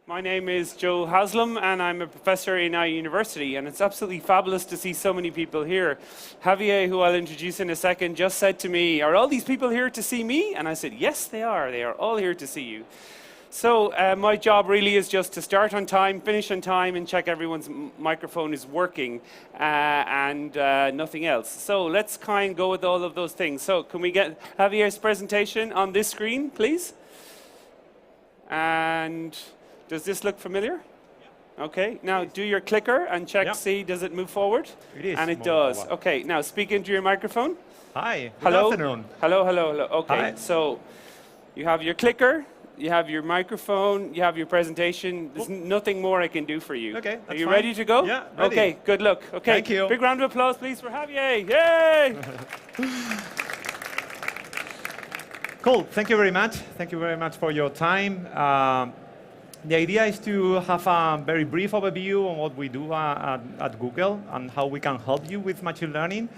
My name is Joe Haslam, and I'm a professor in IU University, and it's absolutely fabulous to see so many people here. Javier, who I'll introduce in a second, just said to me, "Are all these people here to see me?" And I said, "Yes, they are. They are all here to see you." So my job really is just to start on time, finish on time, and check everyone's microphone is working, and nothing else. So let's kind of go with all of those things. So can we get Javier's presentation on this screen, please? And does this look familiar? Okay, now do your clicker and check, see, does it move forward? It is. And it does. Forward. Okay, now speak into your microphone. Hi, good hello? afternoon. Hello, hello, hello. Okay, Hi. So you have your clicker, you have your microphone, you have your presentation. There's nothing more I can do for you. Okay, Are you fine. ready to go? Yeah, ready. Okay, good luck. Okay, Thank you. Big round of applause, please, for Javier. Yay! Cool, thank you very much. Thank you very much for your time. The idea is to have a very brief overview on what we do at Google and how we can help you with machine learning.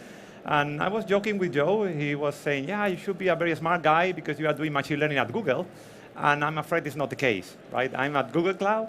And I was joking with Joe. He was saying, yeah, you should be a very smart guy because you are doing machine learning at Google. And I'm afraid it's not the case, right? I'm at Google Cloud.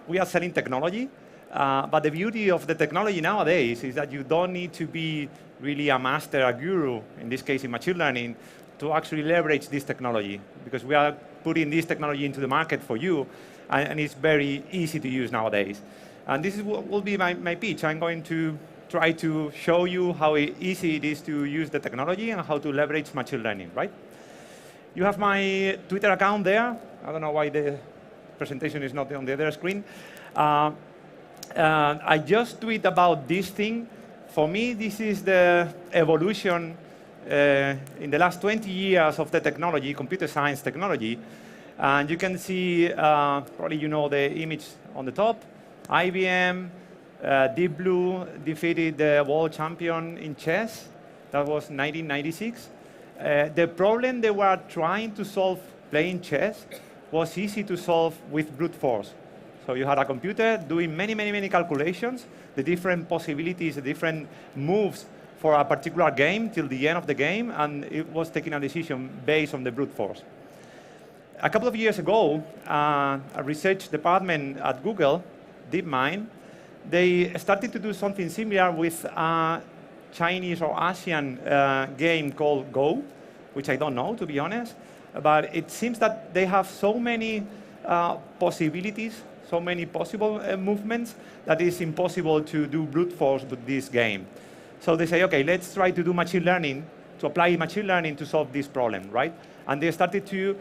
We are selling technology. But the beauty of the technology nowadays is that you don't need to be really a master, a guru, in this case in machine learning, to actually leverage this technology, because we are putting this technology into the market for you, and it's very easy to use nowadays. And this is what will be my pitch. I'm going to try to show you how easy it is to use the technology and how to leverage machine learning, right? You have my Twitter account there. I don't know why the presentation is not on the other screen. I just tweet about this thing. For me, this is the evolution in the last 20 years of the technology, computer science technology. And you can see, probably you know the image on the top. IBM, Deep Blue defeated the world champion in chess. That was 1996. The problem they were trying to solve playing chess was easy to solve with brute force. So you had a computer doing many, many, many calculations, the different possibilities, the different moves for a particular game till the end of the game, and it was taking a decision based on the brute force. A couple of years ago, a research department at Google, DeepMind, they started to do something similar with a Chinese or Asian game called Go, which I don't know, to be honest. But it seems that they have so many possibilities, so many possible movements, that it's impossible to do brute force with this game. So they say, OK, let's try to do machine learning, to apply machine learning to solve this problem, right? And they started to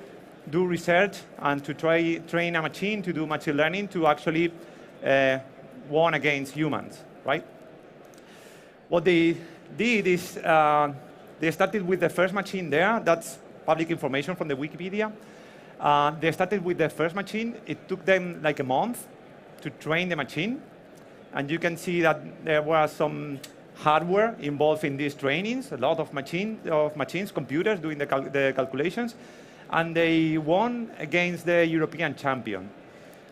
do research and to train a machine to do machine learning to actually win against humans, right? What they did is they started with the first machine there. That's public information from the Wikipedia. They started with the first machine. It took them like a month to train the machine. And you can see that there was some hardware involved in these trainings, a lot of machines, computers doing the calculations. And they won against the European champion.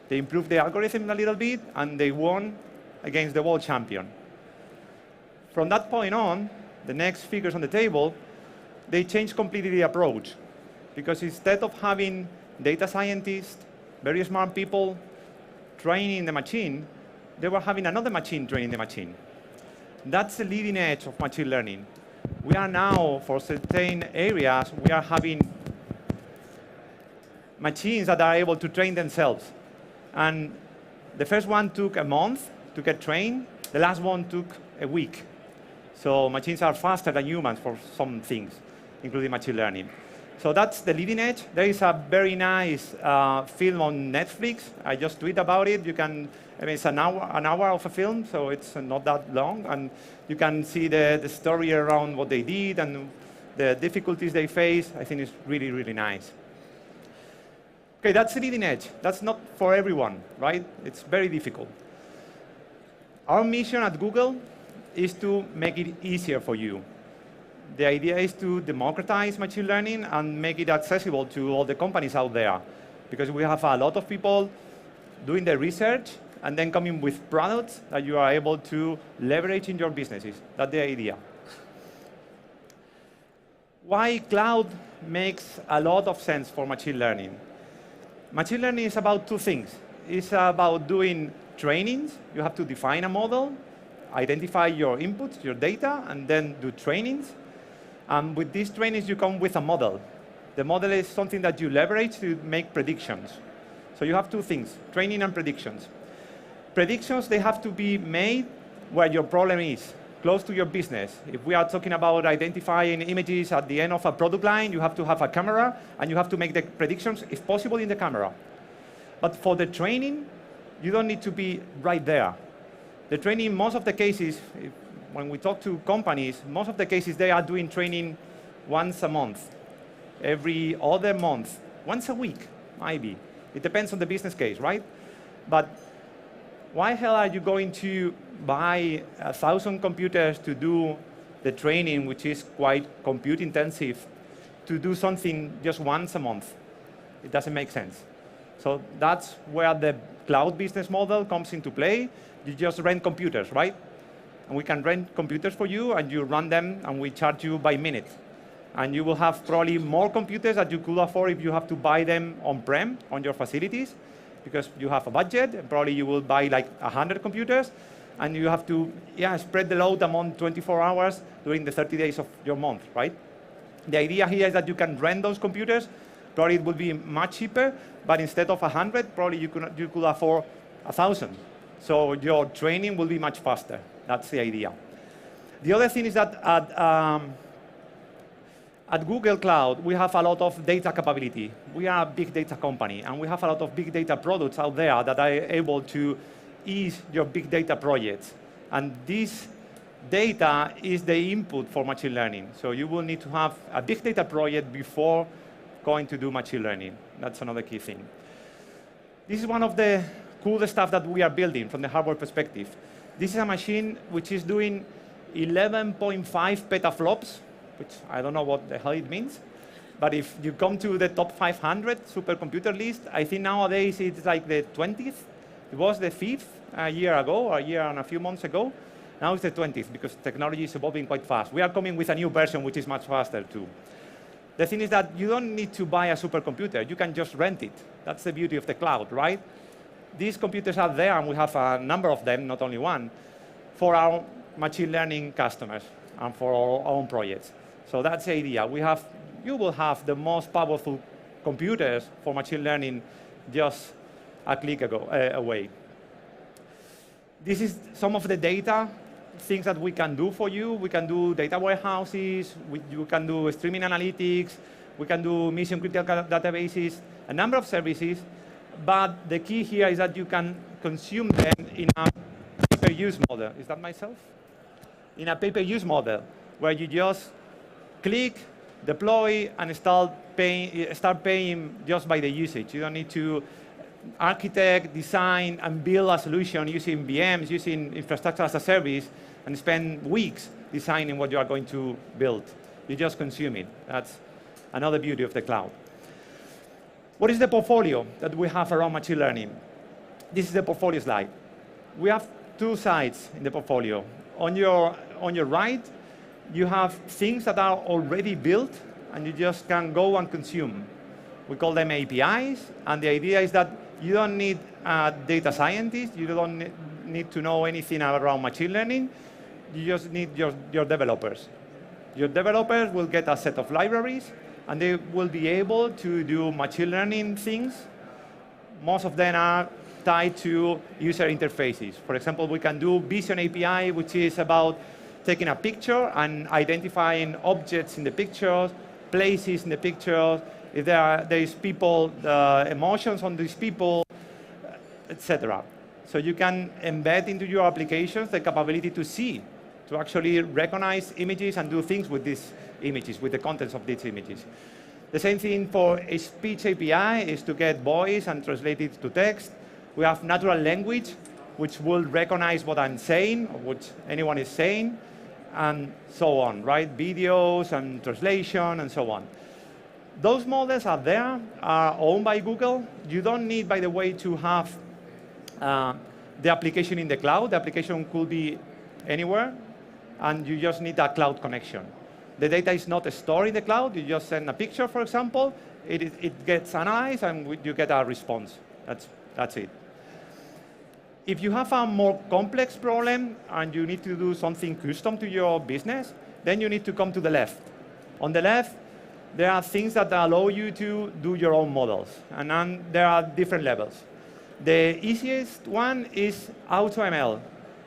They improved the algorithm a little bit, and they won against the world champion. From that point on, the next figures on the table, they changed completely the approach. Because instead of having data scientists, very smart people training the machine, they were having another machine training the machine. That's the leading edge of machine learning. We are now, for certain areas, we are having machines that are able to train themselves. And the first one took a month to get trained. The last one took a week. So machines are faster than humans for some things, including machine learning. So that's the leading edge. There is a very nice film on Netflix. I just tweet about it. You can, I mean, it's an hour of a film, so it's not that long. And you can see the story around what they did and the difficulties they face. I think it's really, really nice. OK, that's the leading edge. That's not for everyone, right? It's very difficult. Our mission at Google is to make it easier for you. The idea is to democratize machine learning and make it accessible to all the companies out there. Because we have a lot of people doing the research and then coming with products that you are able to leverage in your businesses. That's the idea. Why cloud makes a lot of sense for machine learning? Machine learning is about two things. It's about doing trainings. You have to define a model, identify your inputs, your data, and then do trainings. And with these trainings, you come with a model. The model is something that you leverage to make predictions. So you have two things, training and predictions. Predictions, they have to be made where your problem is, close to your business. If we are talking about identifying images at the end of a product line, you have to have a camera, and you have to make the predictions, if possible, in the camera. But for the training, you don't need to be right there. The training, most of the cases, when we talk to companies, most of the cases, they are doing training once a month, every other month, once a week, maybe. It depends on the business case, right? But why hell are you going to buy 1,000 computers to do the training, which is quite compute intensive, to do something just once a month? It doesn't make sense. So that's where the cloud business model comes into play. You just rent computers, right? And we can rent computers for you, and you run them, and we charge you by minute. And you will have probably more computers that you could afford if you have to buy them on-prem, on your facilities, because you have a budget, and probably you will buy like 100 computers, and you have to spread the load among 24 hours during the 30 days of your month, right? The idea here is that you can rent those computers. Probably it will be much cheaper, but instead of 100, probably you could afford 1,000. So your training will be much faster. That's the idea. The other thing is that at Google Cloud, we have a lot of data capability. We are a big data company, and we have a lot of big data products out there that are able to ease your big data projects. And this data is the input for machine learning. So you will need to have a big data project before going to do machine learning. That's another key thing. This is one of the coolest stuff that we are building from the hardware perspective. This is a machine which is doing 11.5 petaflops, which I don't know what the hell it means. But if you come to the top 500 supercomputer list, I think nowadays it's like the 20th. It was the 5th a year ago, a year and a few months ago. Now it's the 20th because technology is evolving quite fast. We are coming with a new version which is much faster too. The thing is that you don't need to buy a supercomputer. You can just rent it. That's the beauty of the cloud, right? These computers are there, and we have a number of them, not only one, for our machine learning customers and for our own projects. So that's the idea. You will have the most powerful computers for machine learning just a click away. This is some of the data things that we can do for you. We can do data warehouses. You can do streaming analytics. We can do mission-critical databases, a number of services. But the key here is that you can consume them in a pay-per-use model. Is that myself? In a pay-per-use model, where you just click, deploy, and start paying just by the usage. You don't need to architect, design, and build a solution using VMs, using infrastructure as a service, and spend weeks designing what you are going to build. You just consume it. That's another beauty of the cloud. What is the portfolio that we have around machine learning? This is the portfolio slide. We have two sides in the portfolio. On your right, you have things that are already built, and you just can go and consume. We call them APIs, and the idea is that you don't need a data scientist. You don't need to know anything around machine learning. You just need your developers. Your developers will get a set of libraries, and they will be able to do machine learning things. Most of them are tied to user interfaces. For example, we can do Vision API, which is about taking a picture and identifying objects in the pictures, places in the pictures, if there is people, the emotions on these people, etc. So you can embed into your applications the capability to see, to actually recognize images and do things with these images, with the contents of these images. The same thing for a speech API is to get voice and translate it to text. We have natural language, which will recognize what I'm saying, or what anyone is saying, and so on, right? Videos and translation and so on. Those models are there, are owned by Google. You don't need, by the way, to have the application in the cloud. The application could be anywhere, and you just need a cloud connection. The data is not stored in the cloud. You just send a picture, for example. It gets analyzed, and you get a response. That's it. If you have a more complex problem and you need to do something custom to your business, then you need to come to the left. On the left, there are things that allow you to do your own models, and then there are different levels. The easiest one is AutoML.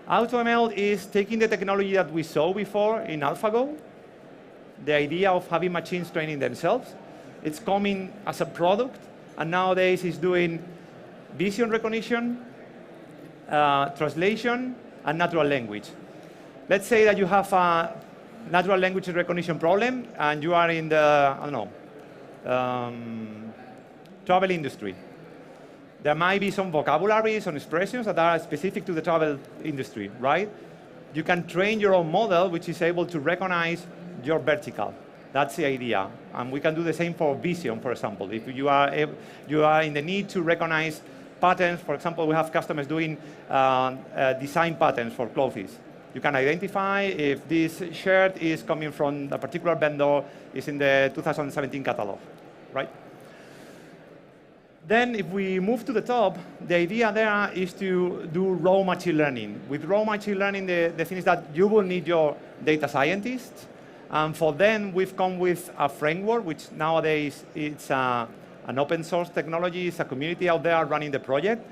AutoML is taking the technology that we saw before in AlphaGo, the idea of having machines training themselves. It's coming as a product, and nowadays it's doing vision recognition, translation, and natural language. Let's say that you have a natural language recognition problem, and you are in the, I don't know, travel industry. There might be some vocabulary, some expressions that are specific to the travel industry, right? You can train your own model, which is able to recognize your vertical. That's the idea. And we can do the same for vision, for example. If you are in the need to recognize patterns, for example, we have customers doing design patterns for clothes. You can identify if this shirt is coming from a particular vendor, is in the 2017 catalog, right? Then if we move to the top, the idea there is to do raw machine learning. With raw machine learning, the thing is that you will need your data scientists. And for them, we've come with a framework, which nowadays it's an open source technology. It's a community out there running the project,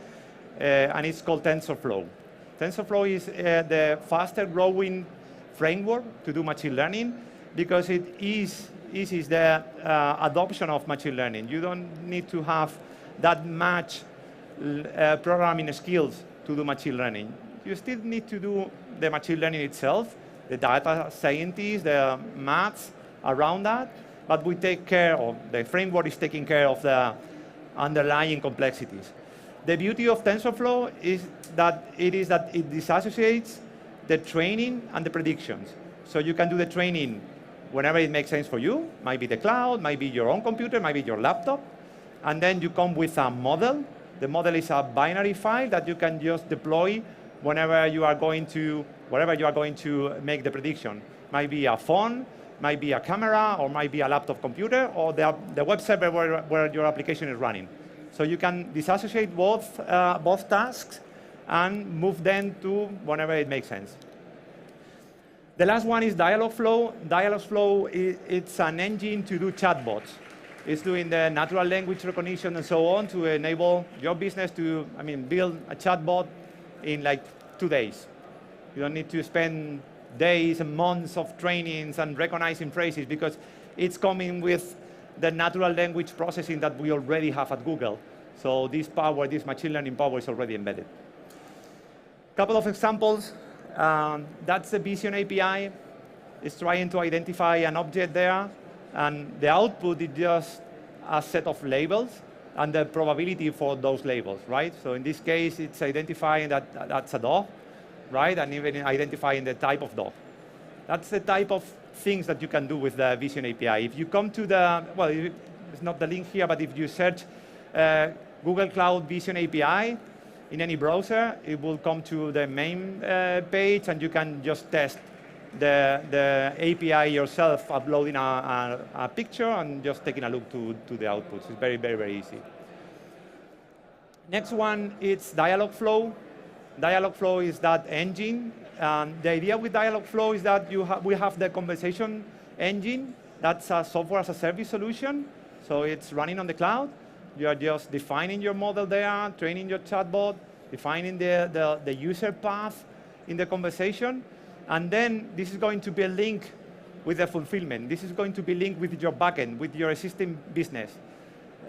and it's called TensorFlow. TensorFlow is the faster growing framework to do machine learning because it eases the adoption of machine learning. You don't need to have that much programming skills to do machine learning. You still need to do the machine learning itself, the data scientists, the maths around that, but we take care of, the framework is taking care of the underlying complexities. The beauty of TensorFlow is that it disassociates the training and the predictions. So you can do the training whenever it makes sense for you. Might be the cloud, might be your own computer, might be your laptop. And then you come with a model. The model is a binary file that you can just deploy whenever you are going to, wherever you are going to make the prediction. Might be a phone, might be a camera, or might be a laptop computer, or the web server where your application is running. So you can disassociate both tasks and move them to whenever it makes sense. The last one is Dialogflow. Dialogflow, it's an engine to do chatbots. It's doing the natural language recognition and so on to enable your business to, build a chatbot in like 2 days. You don't need to spend days and months of trainings and recognizing phrases because it's coming with the natural language processing that we already have at Google. So this power, this machine learning power is already embedded. Couple of examples. That's the Vision API. It's trying to identify an object there, and the output is just a set of labels and the probability for those labels, right? So in this case, it's identifying that that's a dog, right? And even identifying the type of dog. That's the type of things that you can do with the Vision API. If you come to the, well, it's not the link here, but if you search Google Cloud Vision API in any browser, it will come to the main page, and you can just test the API yourself, uploading a picture and just taking a look to the outputs. It's very, very, very easy. Next one is Dialogflow. Dialogflow is that engine. The idea with Dialogflow is that we have the conversation engine. That's a software as a service solution. So it's running on the cloud. You are just defining your model there, training your chatbot, defining the user path in the conversation. And then this is going to be a link with the fulfillment. This is going to be linked with your backend, with your existing business.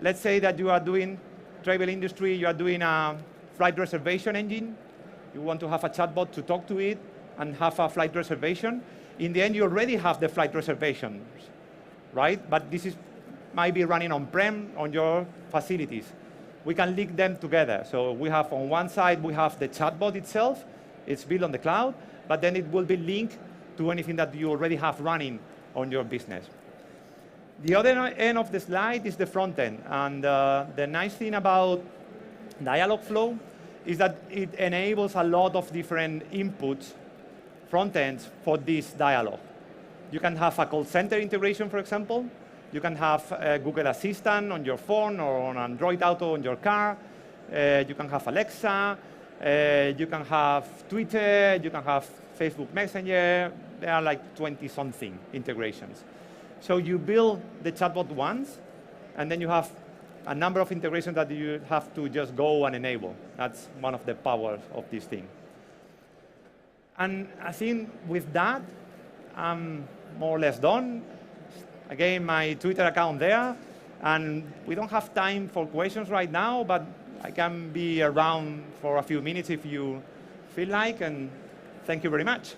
Let's say that you are doing travel industry, you are doing a flight reservation engine. You want to have a chatbot to talk to it and have a flight reservation. In the end, you already have the flight reservations, right? But this might be running on-prem on your facilities. We can link them together. So we have on one side, we have the chatbot itself. It's built on the cloud, but then it will be linked to anything that you already have running on your business. The other end of the slide is the front end. And the nice thing about Dialogflow is that it enables a lot of different inputs, front ends, for this dialogue. You can have a call center integration, for example. You can have Google Assistant on your phone or on Android Auto on your car. You can have Alexa. You can have Twitter. You can have Facebook Messenger. There are like 20-something integrations. So you build the chatbot once, and then you have a number of integrations that you have to just go and enable. That's one of the powers of this thing. And I think with that, I'm more or less done. Again, my Twitter account there. And we don't have time for questions right now, but I can be around for a few minutes if you feel like. And thank you very much.